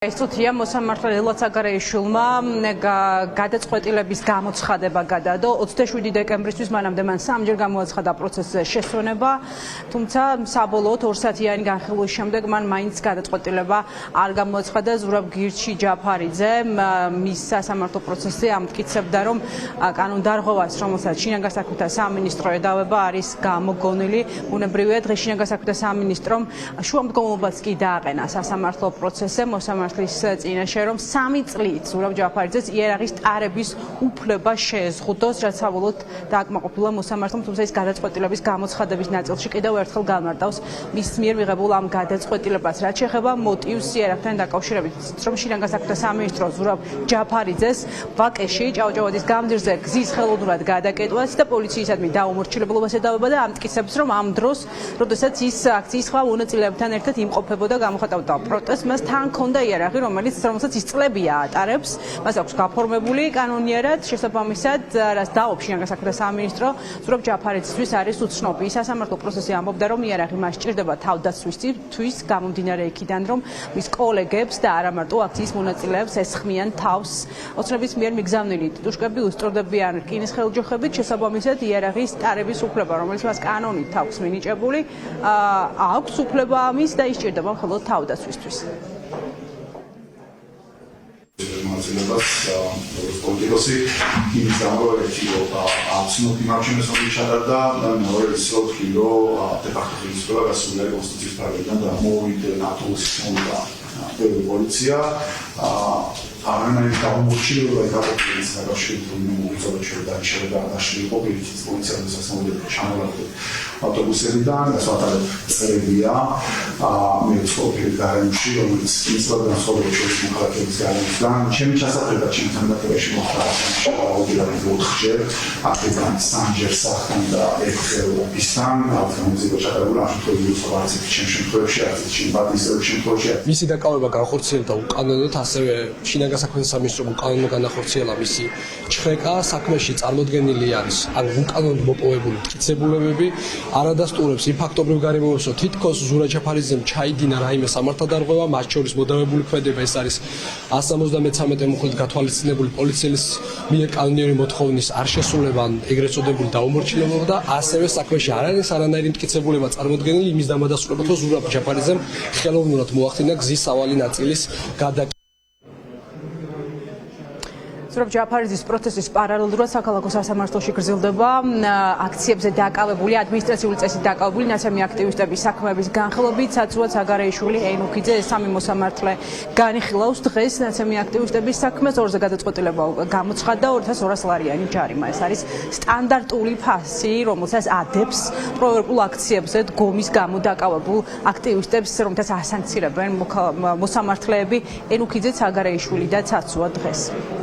Estutия მოსამართლე ელოც აგარეიშვილმა გადაწყვეტილების გამოცხადება გადადო 27 დეკემბრისთვის მანამდე მან სამჯერ გამოაცხადა პროცესზე შესვენება, თუმცა საბოლოოდ 2 საათიანი განხილვის შემდეგ მან მაინც გადაწყვეტილება არ გამოაცხადა. ზურაბ გირჩი ჯაფარიძე მის სასამართლო პროცესზე ამტკიცებდა, რომ კანონდარღვევას, რომელსაც შინაგან საქმეთა სამინისტრო ედავება, არის გამოგონილი. Ბუნებრივია, დღეს შინაგან საქმეთა სამინისტრომ შუამდგომლობას კი დააყენა სასამართლო პროცესზე წინაშე, რომ 3 წლით ზურაბ ჯაფარიძეს იარაღის ტარების უფლება შეეზღუდოს, რაც საბოლოოდ დააკმაყოფილა მოსამართლომ, თუმცა ის გადაწყვეტილების გამოცხადების ნაწილში კიდევ ერთხელ განმარტავს მის მიერ მიღებულ ამ გადაწყვეტილებას. რაც შეეხება მოტივს იარაღთან დაკავშირებით, რომ შინაგან საქმეთა სამინისტრო ზურაბ ჯაფარიძეს ვაკეში ჭავჭავაძის გამზირზე გზის ხელოვნურად გადაკეტვას და პოლიციისადმი დაუმორჩილებლობას ედავება და ამტკიცებს, რომ ამ დროს, როდესაც ის აქციის სხვა მონაწილეებთან ერთად იმყოფებოდა, გამოხატავდა პროტესტს, მას თან ჰქონდა რომელსაც ის წლებია ატარებს, მას აქვს გაფორმებული კანონიერად, შესაბამისად, რაც დაობს შინაგან საქმეთა სამინისტრო, ზურაბ ჯაფარიძისთვის არის უცნობი. სასამართლო პროცესი ამბობდა, რომ იარაღი მას სჭირდება თავდაცვისთვის, გამომდინარე იქიდან, რომ მის კოლეგებს და არა მარტო აქციის მონაწილეებს ესხმიან თავს. ოცნების მიერ მიგზავნილი ტიტუშკები უსწორდებიან რკინის ხელჯოხებით, შესაბამისად, იარაღის ტარების უფლება, რომელიც მას კანონით აქვს მინიჭებული, აქვს უფლება ამის და ის სჭირდება მხოლოდ თავდაცვისთვის. Πολιτικოსი იმის გამო ერთი აბსოლუტი მარჩენეს ჩადარდა მეორე ისო თქილო დეპარტამენტის პროგრესული კონსტიტუციის პარლამენტიდან და მოვიდა ნატოს სისტემა პოლიცია არანაირი გამორჩილება ეკაპოლის საკავშირო მოგიწოდეთ და შეიძლება პოლიციის პოლიციას სასამართლო ჩამოვარდა ავტობუსებიდან ასვათად წერებია მე ცხოვრობ გარემოში რომელიც ისლამურ ცხოვრებაში მოხალხეების გარემოსთან ჩემი ჩასაწერა ჩემი თანამდებობაში მოხდა აუდიტორი ოთხჯერ აფრიკან სამჯერ სახთან და ერთხელ ოფისთან ავტომობილზე ჩატარებული აღშფოთებული სავარცით ჩემ შემთხვევაში არის ჩემ პატისეულ შემთხვევაში მისი დაკავება განხორციელდა უკანონოდ ასევე შინაგან საქმეთა სამინისტრომ უკანონო განახორციელა მისი ჩხრეკა საქმეში წარმოდგენილი არის ან უკანონოდ მოპოვებული მტკიცებულებები არადასტურებს იმ ფაქტობრივ გარემოებს, რომ თითქოს ზურაბ ჯაფარიძემ ჩაიდინა რაიმე სამართალდარღვევა, მათ შორის მოდავებული ქმედება, ეს არის 173 მუხლით გათვალისწინებული პოლიციის მიერ კანონიერი მოთხოვნის არ შესრულება, ეგრეთ წოდებული დაუმორჩილებლობა და ასევე საქმეში არ არის არანაირი მტკიცებულება წარმოდგენილი იმის დამადასტურებლად, რომ ზურაბ ჯაფარიძემ ხელოვნურად მოახდინა გზის სავალი ნაწილის გადაკეთება. ზურაბ ჯაფარიძის პროცესის პარალელურად საქალაქო სასამართლოში გრძელდება აქციებზე დაკავებული ადმინისტრაციული წესით დაკავებული ნაცემი აქტივისტების საქმეების განხილვებით. საცუად საგარეიშვილი, ენუქიძე, ეს სამი მოსამართლე განიხილავს დღეს ნაცემი აქტივისტების საქმეს. ორზე გადაწყვეტილება გამოცხადდა 2200 ლარიანი ჯარიმა. ეს არის სტანდარტული ფასი, რომელსაც ადებს პროევერკულ აქციებზე დგომის გამო დაკავებულ აქტივისტებს, რომელთაც ასანქცირებენ მოსამართლეები ენუქიძე, საგარეიშვილი და საცუად დღეს.